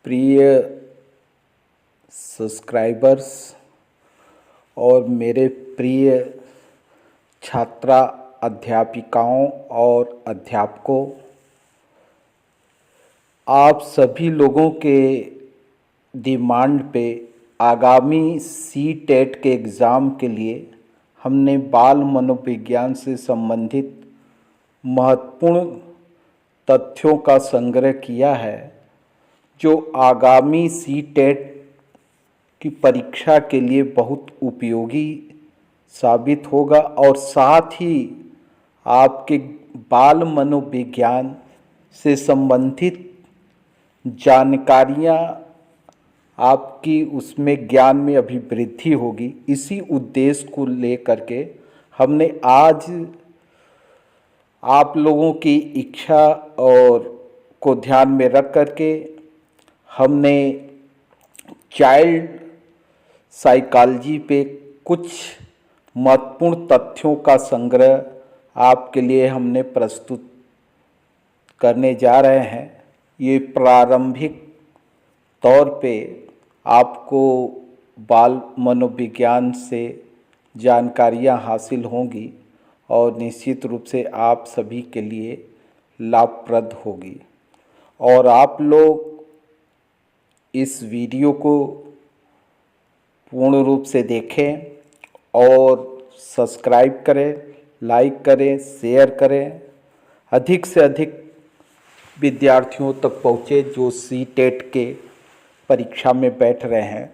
प्रिय सब्सक्राइबर्स और मेरे प्रिय छात्रा अध्यापिकाओं और अध्यापकों, आप सभी लोगों के डिमांड पे आगामी सी-टेट के एग्ज़ाम के लिए हमने बाल मनोविज्ञान से संबंधित महत्वपूर्ण तथ्यों का संग्रह किया है, जो आगामी सी-टेट की परीक्षा के लिए बहुत उपयोगी साबित होगा और साथ ही आपके बाल मनोविज्ञान से संबंधित जानकारियाँ आपकी उसमें ज्ञान में अभिवृद्धि होगी। इसी उद्देश्य को लेकर के हमने आज आप लोगों की इच्छा और को ध्यान में रख करके हमने चाइल्ड साइकोलॉजी पे कुछ महत्वपूर्ण तथ्यों का संग्रह आपके लिए हमने प्रस्तुत करने जा रहे हैं। ये प्रारंभिक तौर पे आपको बाल मनोविज्ञान से जानकारियाँ हासिल होंगी और निश्चित रूप से आप सभी के लिए लाभप्रद होगी। और आप लोग इस वीडियो को पूर्ण रूप से देखें और सब्सक्राइब करें, लाइक करें, शेयर करें, अधिक से अधिक विद्यार्थियों तक पहुँचे जो सी-टेट के परीक्षा में बैठ रहे हैं।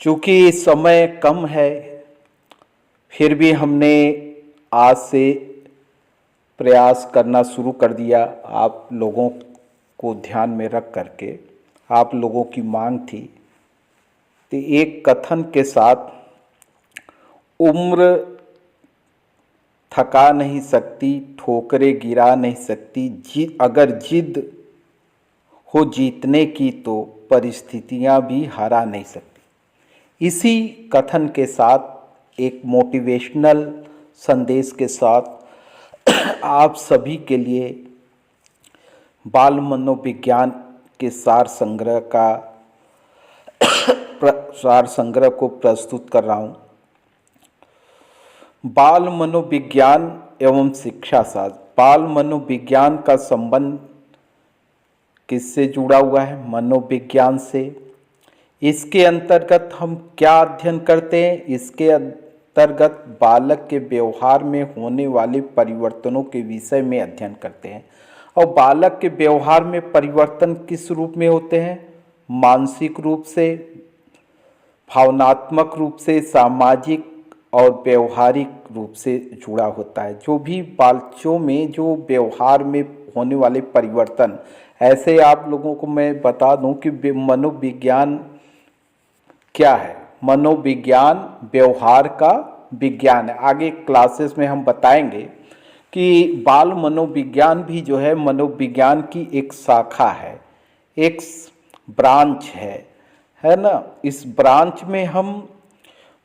चूँकि समय कम है, फिर भी हमने आज से प्रयास करना शुरू कर दिया। आप लोगों को ध्यान में रख करके आप लोगों की मांग थी, तो एक कथन के साथ उम्र थका नहीं सकती, ठोकरें गिरा नहीं सकती, अगर जिद हो जीतने की तो परिस्थितियां भी हरा नहीं सकती। इसी कथन के साथ एक मोटिवेशनल संदेश के साथ आप सभी के लिए बाल मनोविज्ञान के सार संग्रह को प्रस्तुत कर रहा हूँ। बाल मनोविज्ञान एवं शिक्षा शास्त्र। बाल मनोविज्ञान का संबंध किससे जुड़ा हुआ है? मनोविज्ञान से। इसके अंतर्गत हम क्या अध्ययन करते हैं? इसके अंतर्गत बालक के व्यवहार में होने वाले परिवर्तनों के विषय में अध्ययन करते हैं। और बालक के व्यवहार में परिवर्तन किस रूप में होते हैं? मानसिक रूप से, भावनात्मक रूप से, सामाजिक और व्यवहारिक रूप से जुड़ा होता है। जो भी बच्चों में जो व्यवहार में होने वाले परिवर्तन, ऐसे आप लोगों को मैं बता दूं कि मनोविज्ञान क्या है। मनोविज्ञान व्यवहार का विज्ञान है। आगे क्लासेस में हम बताएंगे कि बाल मनोविज्ञान भी जो है मनोविज्ञान की एक शाखा है, एक ब्रांच है ना। इस ब्रांच में हम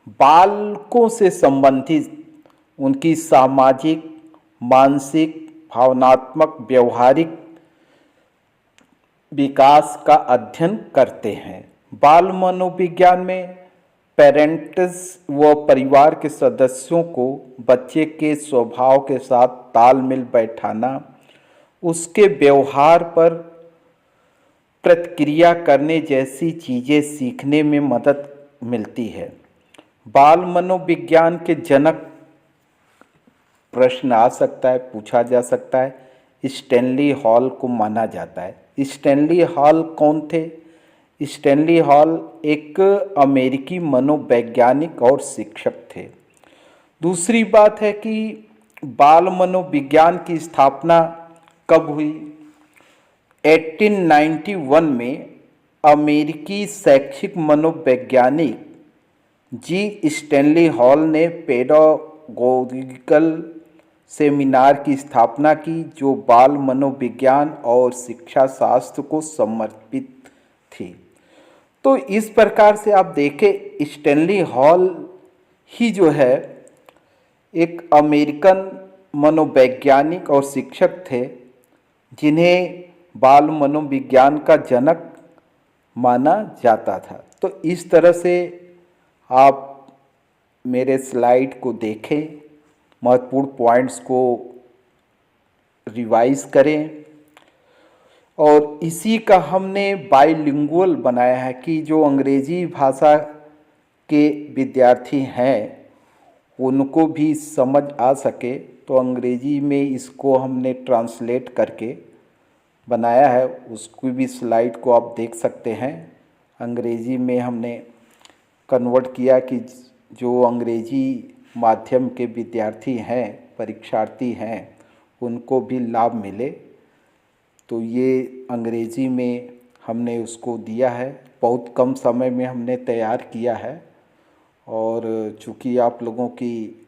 बालकों से संबंधित उनकी सामाजिक, मानसिक, भावनात्मक, व्यवहारिक विकास का अध्ययन करते हैं। बाल मनोविज्ञान में पेरेंट्स व परिवार के सदस्यों को बच्चे के स्वभाव के साथ तालमेल बैठाना, उसके व्यवहार पर प्रतिक्रिया करने जैसी चीज़ें सीखने में मदद मिलती है। बाल मनोविज्ञान के जनक प्रश्न आ सकता है, पूछा जा सकता है। स्टैनली हॉल को माना जाता है। स्टैनली हॉल कौन थे? स्टैनली हॉल एक अमेरिकी मनोवैज्ञानिक और शिक्षक थे। दूसरी बात है कि बाल मनोविज्ञान की स्थापना कब हुई? 1891 में अमेरिकी शैक्षिक मनोवैज्ञानिक जी स्टैनली हॉल ने पेडागोजिकल सेमिनार की स्थापना की, जो बाल मनोविज्ञान और शिक्षा शास्त्र को समर्पित थी। तो इस प्रकार से आप देखें, स्टैनली हॉल ही जो है एक अमेरिकन मनोवैज्ञानिक और शिक्षक थे, जिन्हें बाल मनोविज्ञान का जनक माना जाता था। तो इस तरह से आप मेरे स्लाइड को देखें, महत्वपूर्ण पॉइंट्स को रिवाइज करें, और इसी का हमने बाइलिंगुअल बनाया है कि जो अंग्रेजी भाषा के विद्यार्थी हैं उनको भी समझ आ सके। तो अंग्रेजी में इसको हमने ट्रांसलेट करके बनाया है, उसकी भी स्लाइड को आप देख सकते हैं। अंग्रेजी में हमने कन्वर्ट किया कि जो अंग्रेजी माध्यम के विद्यार्थी हैं, परीक्षार्थी हैं, उनको भी लाभ मिले। तो ये अंग्रेजी में हमने उसको दिया है, बहुत कम समय में हमने तैयार किया है। और चूँकि आप लोगों की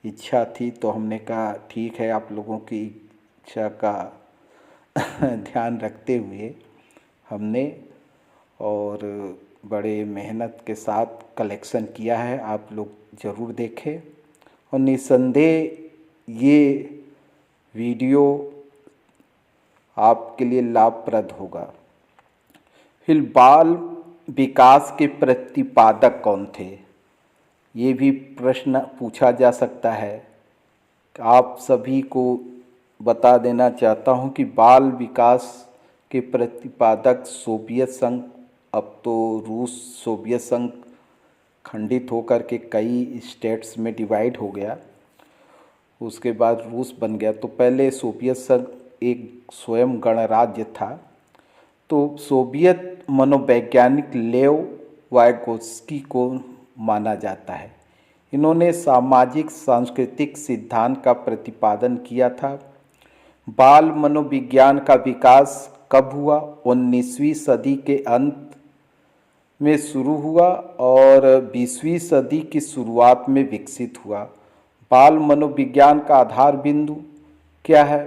इच्छा थी तो हमने कहा ठीक है, आप लोगों की इच्छा का ध्यान रखते हुए हमने और बड़े मेहनत के साथ कलेक्शन किया है। आप लोग ज़रूर देखें और निस्संदेह ये वीडियो आपके लिए लाभप्रद होगा। फिर बाल विकास के प्रतिपादक कौन थे, ये भी प्रश्न पूछा जा सकता है। आप सभी को बता देना चाहता हूँ कि बाल विकास के प्रतिपादक सोवियत संघ, अब तो रूस सोवियत संघ खंडित होकर के कई स्टेट्स में डिवाइड हो गया, उसके बाद रूस बन गया। तो पहले सोवियत संघ एक स्वयं गणराज्य था। तो सोवियत मनोवैज्ञानिक लेव वाइगोत्स्की को माना जाता है। इन्होंने सामाजिक सांस्कृतिक सिद्धांत का प्रतिपादन किया था। बाल मनोविज्ञान का विकास कब हुआ? 19वीं सदी के अंत में शुरू हुआ और 20वीं सदी की शुरुआत में विकसित हुआ। बाल मनोविज्ञान का आधार बिंदु क्या है?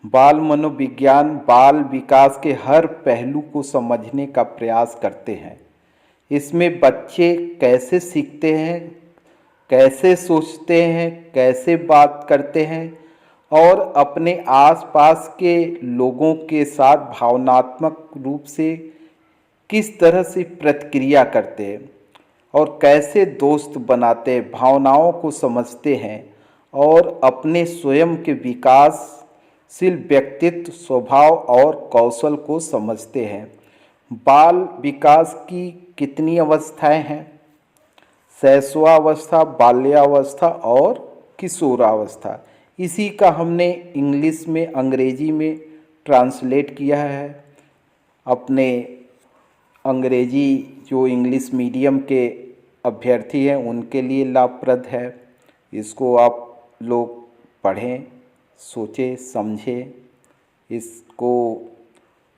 बाल मनोविज्ञान बाल विकास के हर पहलू को समझने का प्रयास करते हैं। इसमें बच्चे कैसे सीखते हैं, कैसे सोचते हैं, कैसे बात करते हैं और अपने आसपास के लोगों के साथ भावनात्मक रूप से किस तरह से प्रतिक्रिया करते हैं और कैसे दोस्त बनाते हैं, भावनाओं को समझते हैं और अपने स्वयं के विकासशील व्यक्तित्व, स्वभाव और कौशल को समझते हैं। बाल विकास की कितनी अवस्थाएं हैं? शैशवावस्था, बाल्यावस्था और किशोरावस्था। इसी का हमने इंग्लिश में, अंग्रेजी में ट्रांसलेट किया है। अपने अंग्रेजी जो इंग्लिश मीडियम के अभ्यर्थी हैं उनके लिए लाभप्रद है। इसको आप लोग पढ़ें, सोचें, समझें, इसको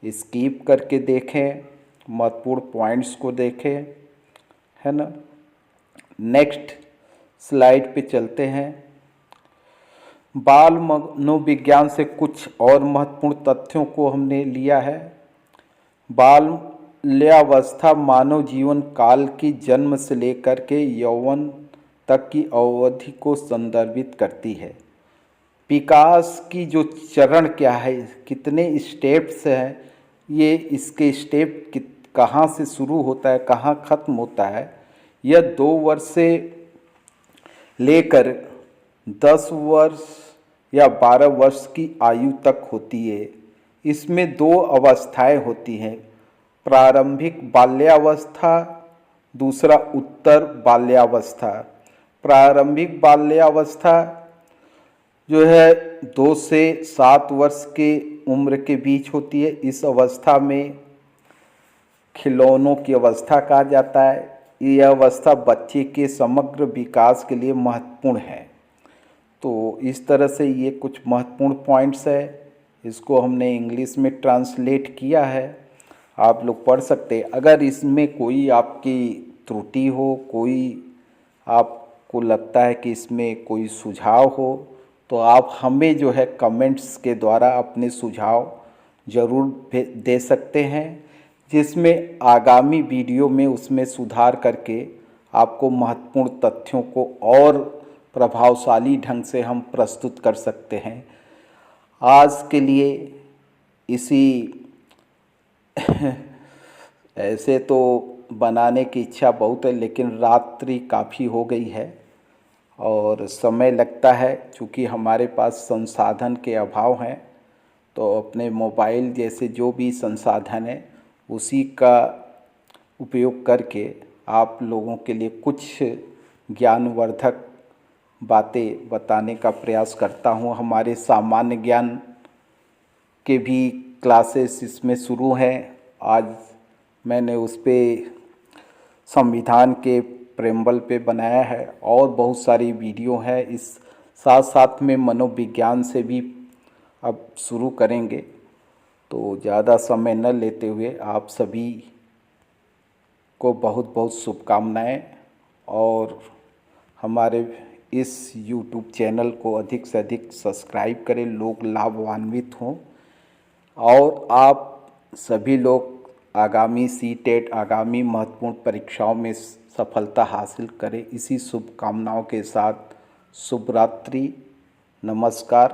स्किप करके देखें, महत्वपूर्ण पॉइंट्स को देखें, है ना। नेक्स्ट स्लाइड पे चलते हैं। बाल मनोविज्ञान से कुछ और महत्वपूर्ण तथ्यों को हमने लिया है। बाल्यावस्था मानव जीवन काल की जन्म से लेकर के यौवन तक की अवधि को संदर्भित करती है। विकास की जो चरण क्या है, कितने स्टेप्स हैं, ये इसके स्टेप कहाँ से शुरू होता है, कहाँ ख़त्म होता है, यह 2 वर्ष से लेकर 10 वर्ष या 12 वर्ष की आयु तक होती है। इसमें 2 अवस्थाएं होती हैं, प्रारंभिक बाल्यावस्था, दूसरा उत्तर बाल्यावस्था। प्रारंभिक बाल्यावस्था जो है 2 से 7 वर्ष के उम्र के बीच होती है। इस अवस्था में खिलौनों की अवस्था कहा जाता है। यह अवस्था बच्चे के समग्र विकास के लिए महत्वपूर्ण है। तो इस तरह से ये कुछ महत्वपूर्ण पॉइंट्स है। इसको हमने इंग्लिश में ट्रांसलेट किया है, आप लोग पढ़ सकते हैं। अगर इसमें कोई आपकी त्रुटि हो, कोई आपको लगता है कि इसमें कोई सुझाव हो, तो आप हमें जो है कमेंट्स के द्वारा अपने सुझाव ज़रूर दे सकते हैं, जिसमें आगामी वीडियो में उसमें सुधार करके आपको महत्वपूर्ण तथ्यों को और प्रभावशाली ढंग से हम प्रस्तुत कर सकते हैं। आज के लिए इसी ऐसे तो बनाने की इच्छा बहुत है, लेकिन रात्रि काफ़ी हो गई है और समय लगता है। चूँकि हमारे पास संसाधन के अभाव हैं, तो अपने मोबाइल जैसे जो भी संसाधन है उसी का उपयोग करके आप लोगों के लिए कुछ ज्ञानवर्धक बातें बताने का प्रयास करता हूँ। हमारे सामान्य ज्ञान के भी क्लासेस इसमें शुरू हैं। आज मैंने उस पे संविधान के प्रेम्बल पे बनाया है और बहुत सारी वीडियो है। इस साथ साथ में मनोविज्ञान से भी अब शुरू करेंगे। तो ज़्यादा समय न लेते हुए आप सभी को बहुत बहुत शुभकामनाएं और हमारे इस YouTube चैनल को अधिक से अधिक सब्सक्राइब करें, लोग लाभान्वित हों और आप सभी लोग आगामी सीटेट आगामी महत्वपूर्ण परीक्षाओं में सफलता हासिल करें। इसी शुभकामनाओं के साथ शुभ रात्रि, नमस्कार।